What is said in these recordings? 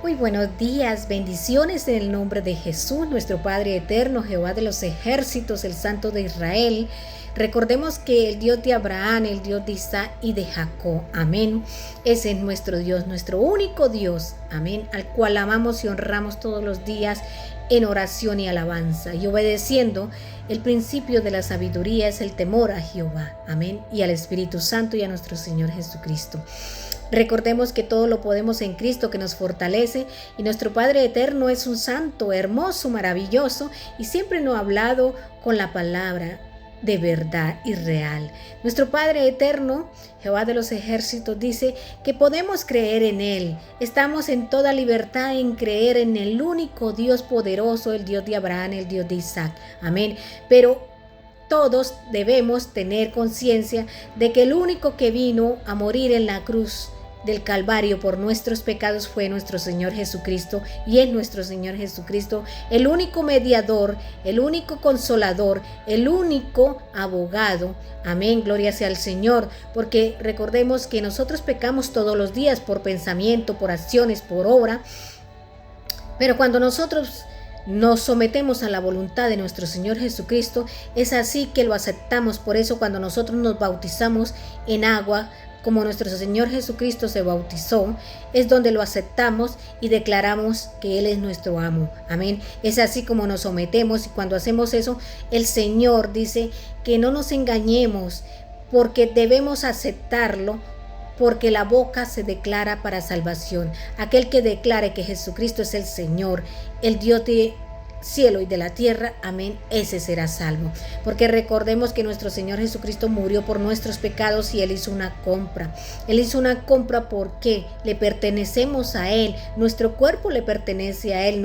Muy buenos días, bendiciones en el nombre de Jesús, nuestro Padre eterno, Jehová de los ejércitos, el Santo de Israel. Recordemos que el Dios de Abraham, el Dios de Isaac y de Jacob, amén, ese es nuestro Dios, nuestro único Dios, amén, al cual amamos y honramos todos los días en oración y alabanza, y obedeciendo el principio de la sabiduría es el temor a Jehová, amén, y al Espíritu Santo y a nuestro Señor Jesucristo. Recordemos que todo lo podemos en Cristo que nos fortalece, y nuestro Padre eterno es un santo, hermoso, maravilloso, y siempre nos ha hablado con la palabra de verdad y real. Nuestro Padre eterno, Jehová de los ejércitos, dice que podemos creer en Él. Estamos en toda libertad en creer en el único Dios poderoso, el Dios de Abraham, el Dios de Isaac. Amén. Pero todos debemos tener conciencia de que el único que vino a morir en la cruz del Calvario por nuestros pecados fue nuestro Señor Jesucristo, y es nuestro Señor Jesucristo el único mediador, el único consolador, el único abogado. Amén, gloria sea al Señor, porque recordemos que nosotros pecamos todos los días por pensamiento, por acciones, por obra, pero cuando nosotros nos sometemos a la voluntad de nuestro Señor Jesucristo, es así que lo aceptamos. Por eso cuando nosotros nos bautizamos en agua, como nuestro Señor Jesucristo se bautizó, es donde lo aceptamos y declaramos que Él es nuestro amo. Amén. Es así como nos sometemos, y cuando hacemos eso, el Señor dice que no nos engañemos, porque debemos aceptarlo, porque la boca se declara para salvación. Aquel que declare que Jesucristo es el Señor, el Dios de cielo y de la tierra, amén, ese será salvo. Porque recordemos que nuestro Señor Jesucristo murió por nuestros pecados, y Él hizo una compra. Él hizo una compra porque le pertenecemos a Él, nuestro cuerpo le pertenece a Él,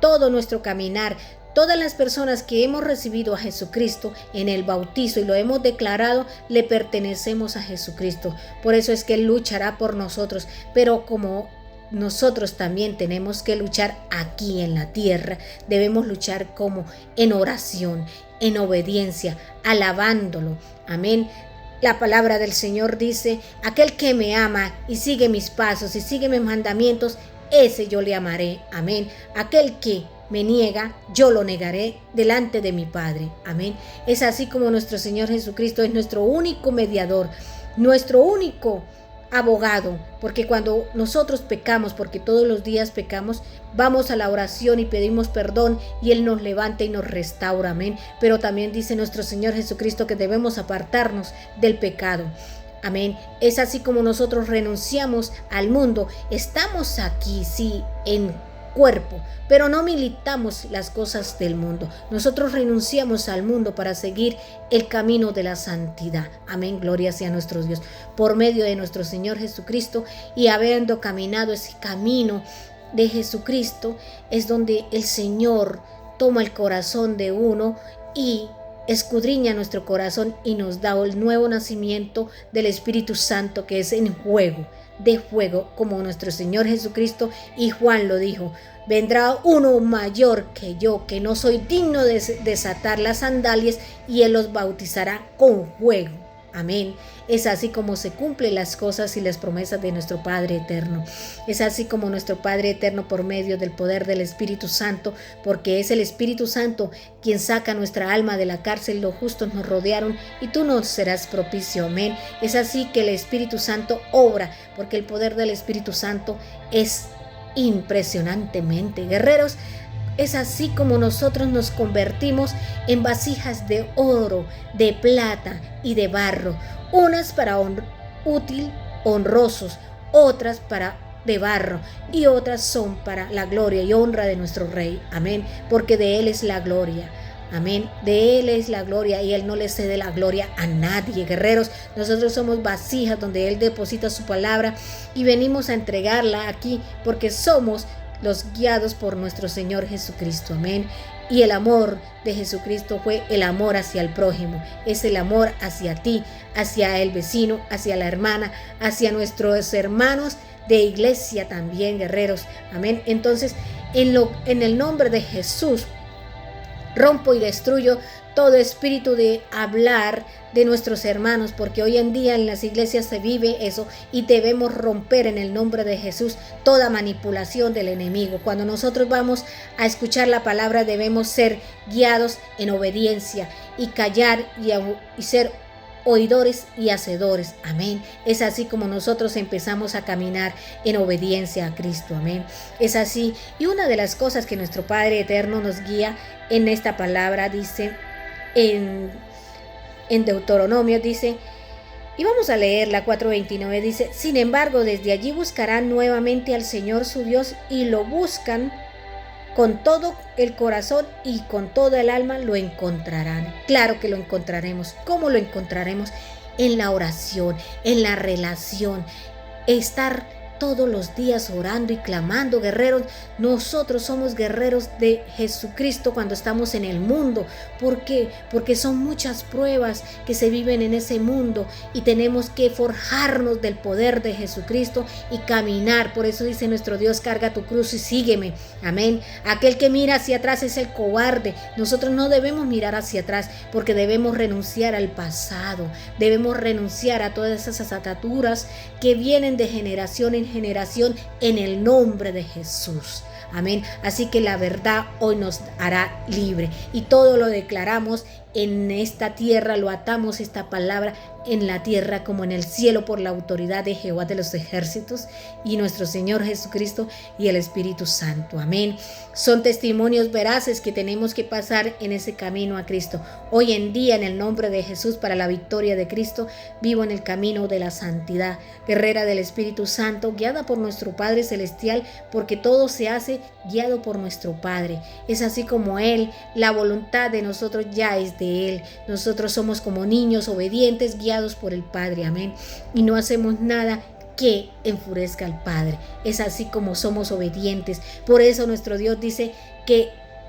todo nuestro caminar. Todas las personas que hemos recibido a Jesucristo en el bautizo y lo hemos declarado, le pertenecemos a Jesucristo. Por eso es que Él luchará por nosotros, pero como nosotros también tenemos que luchar aquí en la tierra, debemos luchar como en oración, en obediencia, alabándolo. Amén. La palabra del Señor dice: aquel que me ama y sigue mis pasos y sigue mis mandamientos, ese yo le amaré. Amén. Aquel que me niega, yo lo negaré delante de mi Padre. Amén. Es así como nuestro Señor Jesucristo es nuestro único mediador, nuestro único abogado, porque cuando nosotros pecamos, porque todos los días pecamos, vamos a la oración y pedimos perdón, y Él nos levanta y nos restaura. Amén. Pero también dice nuestro Señor Jesucristo que debemos apartarnos del pecado. Amén. Es así como nosotros renunciamos al mundo. Estamos aquí, sí, en cuerpo, pero no militamos las cosas del mundo. Nosotros renunciamos al mundo para seguir el camino de la santidad. Amén, gloria sea nuestro Dios, por medio de nuestro Señor Jesucristo. Y habiendo caminado ese camino de Jesucristo, es donde el Señor toma el corazón de uno y escudriña nuestro corazón y nos da el nuevo nacimiento del Espíritu Santo, que es en juego, de fuego, como nuestro Señor Jesucristo, y Juan lo dijo: vendrá uno mayor que yo, que no soy digno de desatar las sandalias, y Él los bautizará con fuego. Amén. Es así como se cumplen las cosas y las promesas de nuestro Padre eterno. Es así como nuestro Padre eterno, por medio del poder del Espíritu Santo, porque es el Espíritu Santo quien saca nuestra alma de la cárcel. Los justos nos rodearon y tú nos serás propicio. Amén. Es así que el Espíritu Santo obra, porque el poder del Espíritu Santo es impresionantemente, guerreros. Es así como nosotros nos convertimos en vasijas de oro, de plata y de barro, unas para útil, honrosos, otras para de barro, y otras son para la gloria y honra de nuestro Rey. Amén, porque de Él es la gloria. Amén, de Él es la gloria, y Él no le cede la gloria a nadie. Guerreros, nosotros somos vasijas donde Él deposita su palabra, y venimos a entregarla aquí porque somos los guiados por nuestro Señor Jesucristo. Amén. Y el amor de Jesucristo fue el amor hacia el prójimo, es el amor hacia ti, hacia el vecino, hacia la hermana, hacia nuestros hermanos de iglesia también, guerreros. Amén. Entonces, en el nombre de Jesús, Rompo y destruyo todo espíritu de hablar de nuestros hermanos, porque hoy en día en las iglesias se vive eso y debemos romper en el nombre de Jesús toda manipulación del enemigo. Cuando nosotros vamos a escuchar la palabra debemos ser guiados en obediencia y callar y ser oidores y hacedores. Amén. Es así como nosotros empezamos a caminar en obediencia a Cristo. Amén. Es así. Y una de las cosas que nuestro Padre Eterno nos guía en esta palabra dice en Deuteronomio, dice, y vamos a leer la 4:29, dice: sin embargo, desde allí buscarán nuevamente al Señor su Dios, y lo buscan con todo el corazón y con toda el alma, lo encontrarán. Claro que lo encontraremos. ¿Cómo lo encontraremos? En la oración, en la relación, estar todos los días orando y clamando. Guerreros, nosotros somos guerreros de Jesucristo cuando estamos en el mundo. ¿Por qué? Porque son muchas pruebas que se viven en ese mundo y tenemos que forjarnos del poder de Jesucristo y caminar. Por eso dice nuestro Dios: carga tu cruz y sígueme. Amén. Aquel que mira hacia atrás es el cobarde. Nosotros no debemos mirar hacia atrás, porque debemos renunciar al pasado, debemos renunciar a todas esas ataduras que vienen de generación en generación en el nombre de Jesús. Amén. Así que la verdad hoy nos hará libre y todo lo declaramos en esta tierra, lo atamos esta palabra en la tierra como en el cielo por la autoridad de Jehová de los ejércitos y nuestro Señor Jesucristo y el Espíritu Santo. Amén. Son testimonios veraces que tenemos que pasar en ese camino a Cristo. Hoy en día, en el nombre de Jesús, para la victoria de Cristo, vivo en el camino de la santidad, guerrera del Espíritu Santo, guiada por nuestro Padre Celestial, porque todo se hace guiado por nuestro Padre. Es así como Él, la voluntad de nosotros ya es de Él. Nosotros somos como niños obedientes, guiados por el Padre. Amén. Y no hacemos nada que enfurezca al Padre. Es así como somos obedientes. Por eso nuestro Dios dice que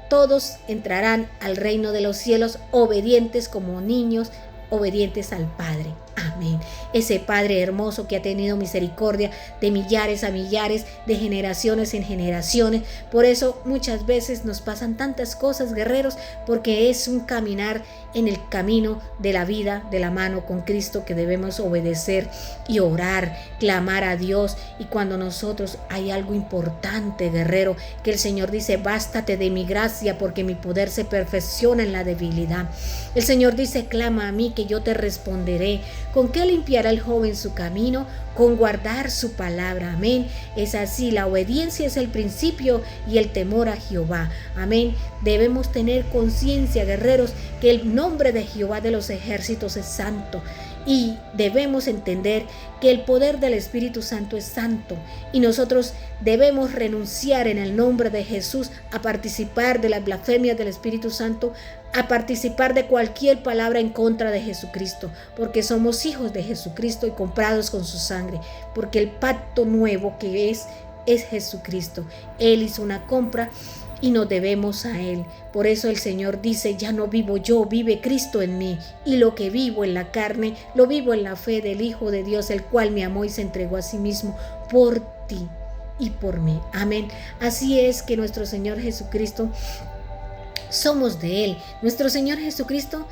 todos entrarán al reino de los cielos obedientes como niños, obedientes al Padre. Amén. Ese Padre hermoso que ha tenido misericordia de millares a millares, de generaciones en generaciones. Por eso muchas veces nos pasan tantas cosas, guerreros, porque es un caminar en el camino de la vida, de la mano con Cristo, que debemos obedecer y orar, clamar a Dios. Y cuando nosotros hay algo importante, guerrero, que el Señor dice: bástate de mi gracia, porque mi poder se perfecciona en la debilidad. El Señor dice: clama a mí, que yo te responderé. ¿Con qué limpiará el joven su camino? Con guardar su palabra. Amén. Es así, la obediencia es el principio y el temor a Jehová. Amén. Debemos tener conciencia, guerreros, que el nombre de Jehová de los ejércitos es santo. Y debemos entender que el poder del Espíritu Santo es santo y nosotros debemos renunciar en el nombre de Jesús a participar de las blasfemias del Espíritu Santo, a participar de cualquier palabra en contra de Jesucristo, porque somos hijos de Jesucristo y comprados con su sangre, porque el pacto nuevo que es Jesucristo. Él hizo una compra y nos debemos a Él. Por eso el Señor dice: ya no vivo yo, vive Cristo en mí, y lo que vivo en la carne, lo vivo en la fe del Hijo de Dios, el cual me amó y se entregó a sí mismo por ti y por mí. Amén. Así es que nuestro Señor Jesucristo, somos de Él. Nuestro Señor Jesucristo,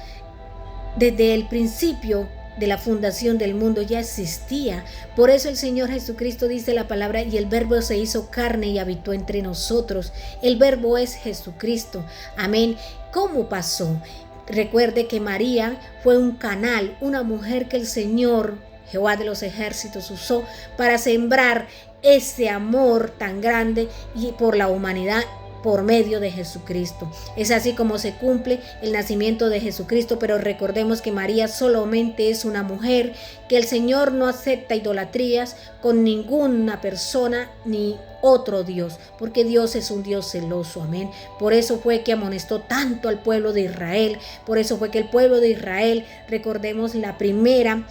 desde el principio de la fundación del mundo, ya existía. Por eso el Señor Jesucristo dice la palabra: y el Verbo se hizo carne y habitó entre nosotros. El Verbo es Jesucristo. Amén. ¿Cómo pasó? Recuerde que María fue un canal, una mujer que el Señor, Jehová de los ejércitos, usó para sembrar ese amor tan grande y por la humanidad, por medio de Jesucristo. Es así como se cumple el nacimiento de Jesucristo, pero recordemos que María solamente es una mujer, que el Señor no acepta idolatrías con ninguna persona ni otro Dios, porque Dios es un Dios celoso. Amén. Por eso fue que amonestó tanto al pueblo de Israel. Por eso fue que el pueblo de Israel, recordemos la primera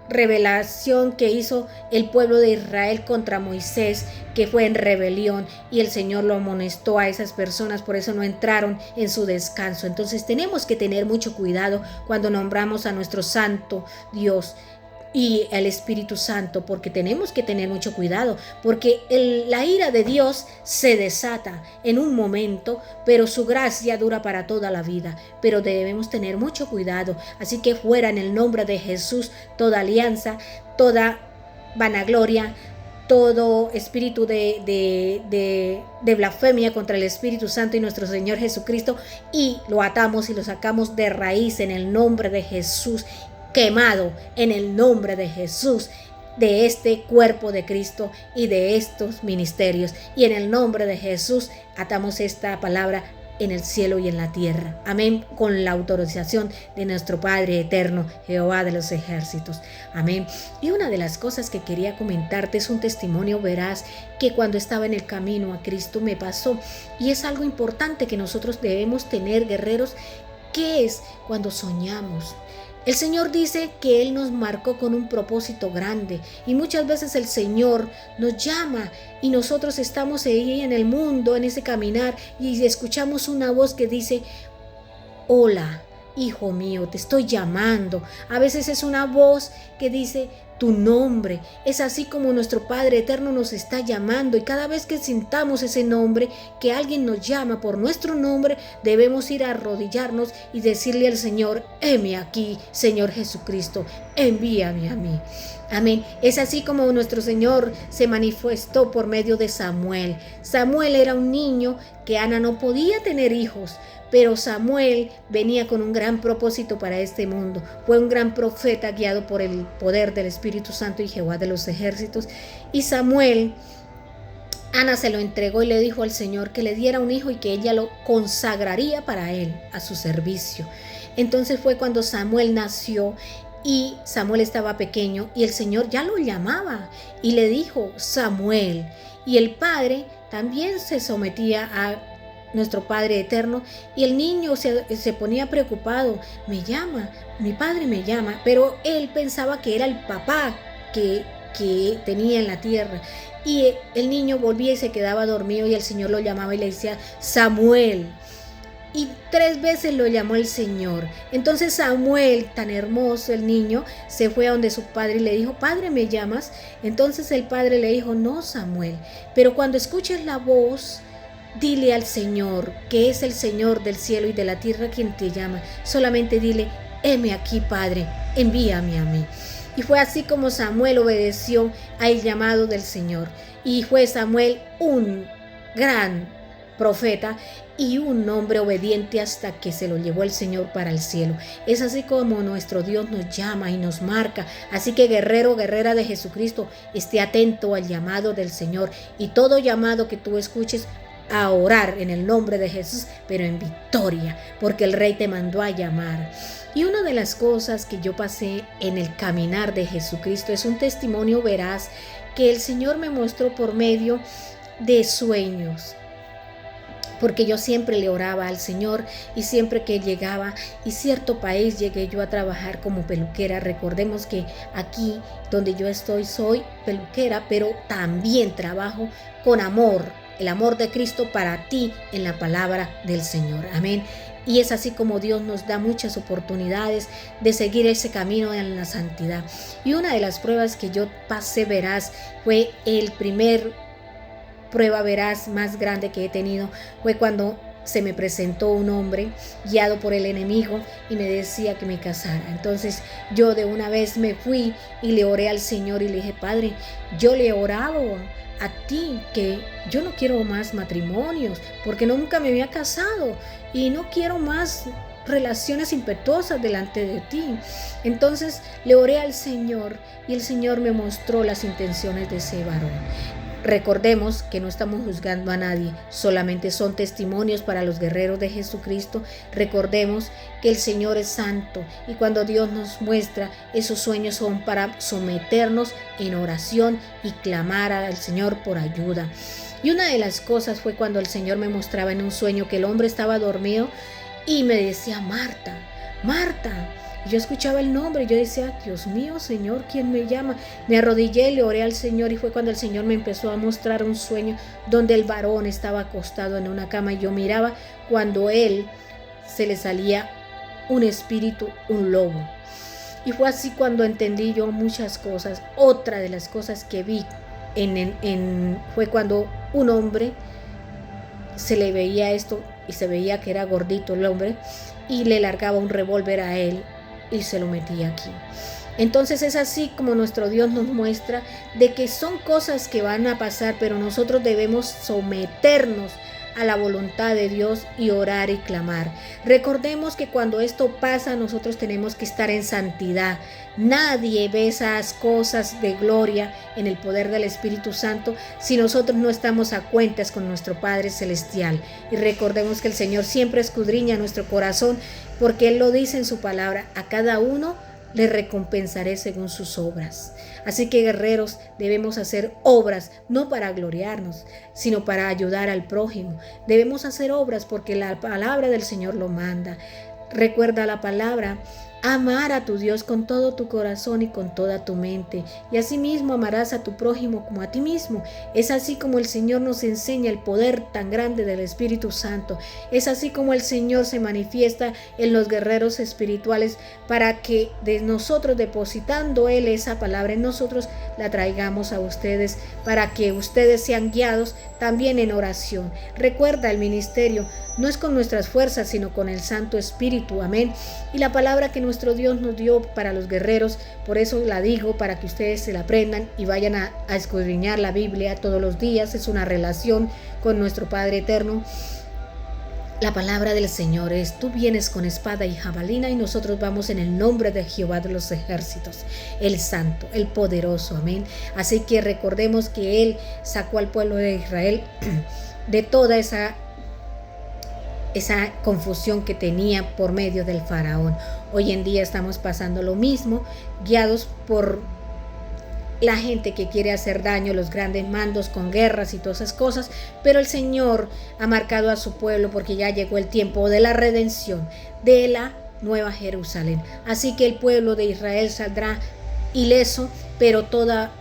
revelación que hizo el pueblo de Israel contra Moisés, que fue en rebelión, y el Señor lo amonestó a esas personas, por eso no entraron en su descanso. Entonces tenemos que tener mucho cuidado cuando nombramos a nuestro santo Dios y el Espíritu Santo, porque tenemos que tener mucho cuidado, porque la ira de Dios se desata en un momento, pero su gracia dura para toda la vida, pero debemos tener mucho cuidado. Así que fuera en el nombre de Jesús toda alianza, toda vanagloria, todo espíritu de blasfemia contra el Espíritu Santo y nuestro Señor Jesucristo, y lo atamos y lo sacamos de raíz en el nombre de Jesús, quemado en el nombre de Jesús, de este cuerpo de Cristo y de estos ministerios. Y en el nombre de Jesús atamos esta palabra en el cielo y en la tierra. Amén. Con la autorización de nuestro Padre eterno, Jehová de los ejércitos. Amén. Y una de las cosas que quería comentarte es un testimonio veraz que cuando estaba en el camino a Cristo me pasó. Y es algo importante que nosotros debemos tener, guerreros, que es cuando soñamos. El Señor dice que Él nos marcó con un propósito grande, y muchas veces el Señor nos llama y nosotros estamos ahí en el mundo, en ese caminar, y escuchamos una voz que dice: hola, hijo mío, te estoy llamando. A veces es una voz que dice tu nombre. Es así como nuestro Padre eterno nos está llamando, y cada vez que sintamos ese nombre, que alguien nos llama por nuestro nombre, debemos ir a arrodillarnos y decirle al Señor: heme aquí, Señor Jesucristo, envíame a mí. Amén. Es así como nuestro Señor se manifestó por medio de Samuel. Samuel era un niño que Ana no podía tener hijos, pero Samuel venía con un gran propósito para este mundo. Fue un gran profeta guiado por el poder del Espíritu Santo y Jehová de los ejércitos. Y Samuel, Ana se lo entregó y le dijo al Señor que le diera un hijo y que ella lo consagraría para él, a su servicio. Entonces fue cuando Samuel nació, y Samuel estaba pequeño y el Señor ya lo llamaba y le dijo: Samuel. Y el padre también se sometía a nuestro Padre eterno, y el niño se ponía preocupado: me llama, mi padre me llama, pero él pensaba que era el papá que tenía en la tierra. Y el niño volvía y se quedaba dormido, y el Señor lo llamaba y le decía: Samuel. Y 3 veces lo llamó el Señor. Entonces Samuel, tan hermoso el niño, se fue a donde su padre y le dijo: Padre, ¿me llamas? Entonces el padre le dijo: No, Samuel, pero cuando escuches la voz, dile al Señor, que es el Señor del cielo y de la tierra quien te llama. Solamente dile: heme aquí, Padre, envíame a mí. Y fue así como Samuel obedeció al llamado del Señor. Y fue Samuel un gran profeta y un hombre obediente hasta que se lo llevó el Señor para el cielo. Es así como nuestro Dios nos llama y nos marca. Así que, guerrero, guerrera de Jesucristo, esté atento al llamado del Señor, y todo llamado que tú escuches, a orar en el nombre de Jesús, pero en victoria, porque el Rey te mandó a llamar. Y una de las cosas que yo pasé en el caminar de Jesucristo es un testimonio veraz que el Señor me mostró por medio de sueños. Porque yo siempre le oraba al Señor, y siempre que llegaba y cierto país llegué yo a trabajar como peluquera. Recordemos que aquí donde yo estoy soy peluquera, pero también trabajo con amor, el amor de Cristo para ti en la palabra del Señor. Amén. Y es así como Dios nos da muchas oportunidades de seguir ese camino en la santidad. Y una de las pruebas que yo pasé veraz fue el primer prueba veraz más grande que he tenido, fue cuando se me presentó un hombre guiado por el enemigo y me decía que me casara. Entonces yo de una vez me fui y le oré al Señor y le dije: Padre, yo le he orado a ti que yo no quiero más matrimonios, porque nunca me había casado y no quiero más relaciones impetuosas delante de ti. Entonces le oré al Señor y el Señor me mostró las intenciones de ese varón. Recordemos que no estamos juzgando a nadie, solamente son testimonios para los guerreros de Jesucristo. Recordemos que el Señor es santo, y cuando Dios nos muestra esos sueños son para someternos en oración y clamar al Señor por ayuda. Y una de las cosas fue cuando el Señor me mostraba en un sueño que el hombre estaba dormido y me decía: Marta, Marta. Yo escuchaba el nombre y yo decía: Dios mío, Señor, ¿quién me llama? Me arrodillé y le oré al Señor, y fue cuando el Señor me empezó a mostrar un sueño donde el varón estaba acostado en una cama, y yo miraba cuando él se le salía un espíritu, un lobo. Y fue así cuando entendí yo muchas cosas. Otra de las cosas que vi fue cuando un hombre se le veía esto y se veía que era gordito el hombre y le largaba un revólver a él y se lo metía aquí. Entonces es así como nuestro Dios nos muestra de que son cosas que van a pasar, pero nosotros debemos someternos a la voluntad de Dios y orar y clamar. Recordemos que cuando esto pasa nosotros tenemos que estar en santidad. Nadie ve esas cosas de gloria en el poder del Espíritu Santo si nosotros no estamos a cuentas con nuestro Padre Celestial. Y recordemos que el Señor siempre escudriña nuestro corazón porque Él lo dice en su palabra: a cada uno le recompensaré según sus obras. Así que, guerreros, debemos hacer obras no para gloriarnos, sino para ayudar al prójimo. Debemos hacer obras porque la palabra del Señor lo manda. Recuerda la palabra: amar a tu Dios con todo tu corazón y con toda tu mente, y asimismo amarás a tu prójimo como a ti mismo. Es así como el Señor nos enseña el poder tan grande del Espíritu Santo. Es así como el Señor se manifiesta en los guerreros espirituales para que de nosotros, depositando Él esa palabra en nosotros, la traigamos a ustedes para que ustedes sean guiados también en oración. Recuerda, el ministerio no es con nuestras fuerzas, sino con el Santo Espíritu. Amén. Y la palabra que nuestro Dios nos dio para los guerreros, por eso la digo, para que ustedes se la aprendan y vayan a escudriñar la Biblia todos los días. Es una relación con nuestro Padre Eterno. La palabra del Señor es: tú vienes con espada y jabalina y nosotros vamos en el nombre de Jehová de los ejércitos, el Santo, el Poderoso. Amén. Así que recordemos que Él sacó al pueblo de Israel de toda esa confusión que tenía por medio del faraón. Hoy en día estamos pasando lo mismo, guiados por la gente que quiere hacer daño, los grandes mandos con guerras y todas esas cosas, pero el Señor ha marcado a su pueblo porque ya llegó el tiempo de la redención, de la nueva Jerusalén. Así que el pueblo de Israel saldrá ileso, pero toda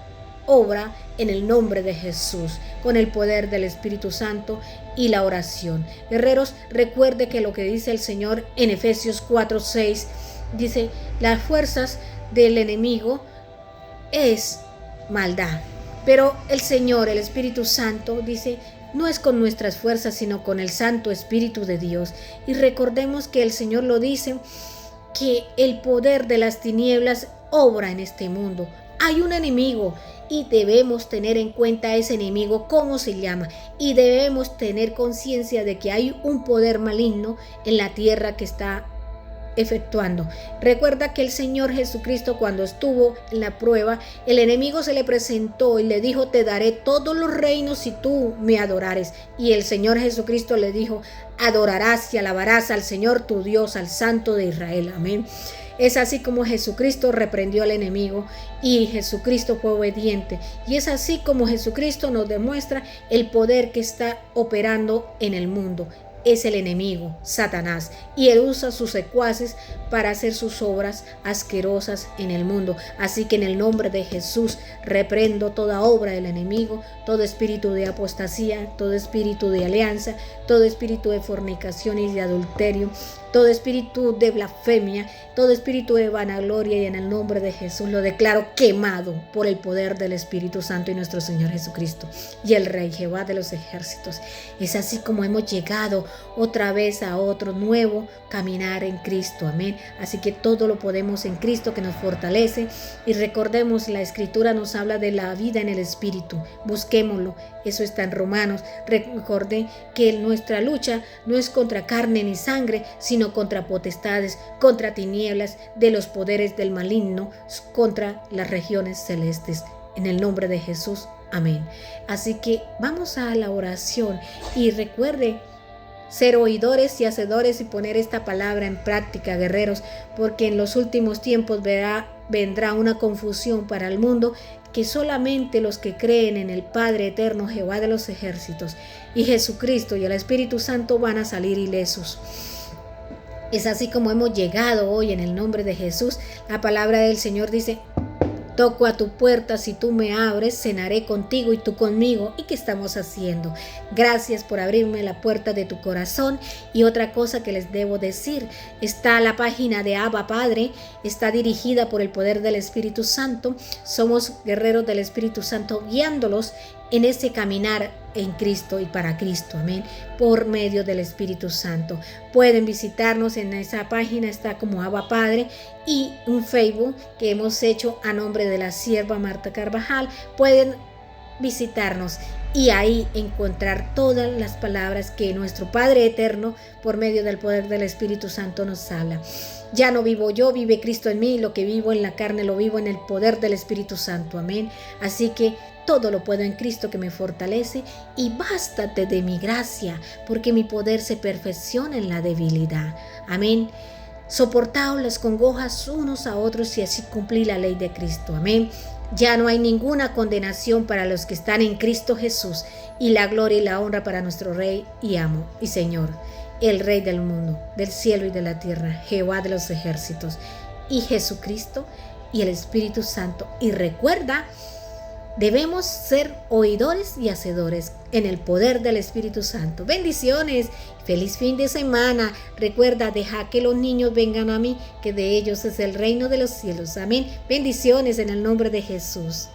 obra en el nombre de Jesús, con el poder del Espíritu Santo y la oración. Guerreros, recuerde que lo que dice el Señor en Efesios 4:6 dice: las fuerzas del enemigo es maldad, pero el Señor, el Espíritu Santo, dice: no es con nuestras fuerzas, sino con el Santo Espíritu de Dios. Y recordemos que el Señor lo dice, que el poder de las tinieblas obra en este mundo. Hay un enemigo y debemos tener en cuenta a ese enemigo, cómo se llama, y debemos tener conciencia de que hay un poder maligno en la tierra que está efectuando. Recuerda que el Señor Jesucristo, cuando estuvo en la prueba, el enemigo se le presentó y le dijo: te daré todos los reinos si tú me adorares. Y el Señor Jesucristo le dijo: adorarás y alabarás al Señor tu Dios, al Santo de Israel. Amén. Es así como Jesucristo reprendió al enemigo y Jesucristo fue obediente. Y es así como Jesucristo nos demuestra el poder que está operando en el mundo. Es el enemigo, Satanás, y él usa sus secuaces para hacer sus obras asquerosas en el mundo. Así que en el nombre de Jesús reprendo toda obra del enemigo, todo espíritu de apostasía, todo espíritu de alianza, todo espíritu de fornicación y de adulterio, todo espíritu de blasfemia, todo espíritu de vanagloria, y en el nombre de Jesús lo declaro quemado por el poder del Espíritu Santo y nuestro Señor Jesucristo y el Rey Jehová de los ejércitos. Es así como hemos llegado otra vez a otro nuevo caminar en Cristo. Amén. Así que todo lo podemos en Cristo que nos fortalece. Y recordemos, la Escritura nos habla de la vida en el Espíritu. Busquémoslo. Eso está en Romanos. Recuerde que nuestra lucha no es contra carne ni sangre, sino contra potestades, contra tinieblas, de los poderes del maligno, contra las regiones celestes. En el nombre de Jesús. Amén. Así que vamos a la oración y recuerde ser oidores y hacedores y poner esta palabra en práctica, guerreros, porque en los últimos tiempos vendrá una confusión para el mundo, que solamente los que creen en el Padre Eterno, Jehová de los ejércitos, y Jesucristo y el Espíritu Santo van a salir ilesos. Es así como hemos llegado hoy en el nombre de Jesús. La palabra del Señor dice: Toco a tu puerta, si tú me abres, cenaré contigo y tú conmigo. ¿Y qué estamos haciendo? Gracias por abrirme la puerta de tu corazón. Y otra cosa que les debo decir, está la página de Abba Padre, está dirigida por el poder del Espíritu Santo. Somos guerreros del Espíritu Santo guiándolos en ese caminar en Cristo y para Cristo, amén, por medio del Espíritu Santo. Pueden visitarnos en esa página, está como Abba Padre, y un Facebook que hemos hecho a nombre de la sierva Marta Carvajal. Pueden visitarnos y ahí encontrar todas las palabras que nuestro Padre Eterno, por medio del poder del Espíritu Santo, nos habla. Ya no vivo yo, vive Cristo en mí, lo que vivo en la carne lo vivo en el poder del Espíritu Santo, amén. Así que todo lo puedo en Cristo que me fortalece, y bástate de mi gracia, porque mi poder se perfecciona en la debilidad, amén. Soportaos las congojas unos a otros y así cumplí la ley de Cristo, amén. Ya no hay ninguna condenación para los que están en Cristo Jesús, y la gloria y la honra para nuestro Rey y amo y Señor, el Rey del mundo, del cielo y de la tierra, Jehová de los ejércitos, y Jesucristo y el Espíritu Santo. Y recuerda, debemos ser oidores y hacedores en el poder del Espíritu Santo. Bendiciones, feliz fin de semana. Recuerda, deja que los niños vengan a mí, que de ellos es el reino de los cielos. Amén. Bendiciones en el nombre de Jesús.